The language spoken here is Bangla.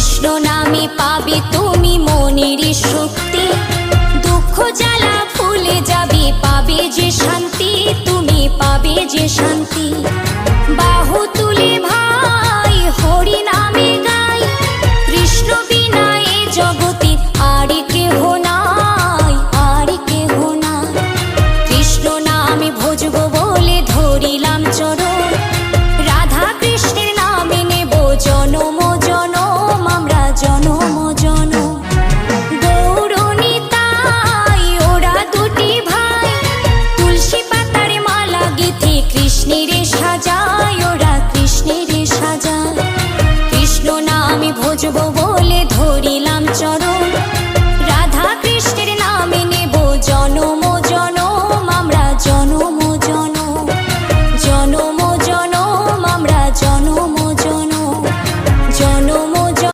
কৃষ্ণ নামে পাবে তুমি মনের শক্তি, দুঃখ জ্বালা ভুলে যাবে, পাবে যে শান্তি, তুমি পাবে যে শান্তি। বাহু তুলে ভাই হরি নামে গাই, কৃষ্ণ বিনা এ জগতে আর কেহ নাই, আর কেহ নাই। কৃষ্ণ নামে ভজব বলে ধরিলাম চরণ, রাধা কৃষ্ণের নামে নেব জনম জনম, আমরা জনম জনম। গৌরনিতাই ওরা দুটি ভাই, তুলসী পাতার মালা গেঁথে কৃষ্ণের সাজায়, ওরা কৃষ্ণের সাজায়। কৃষ্ণ নামে ভজব বলে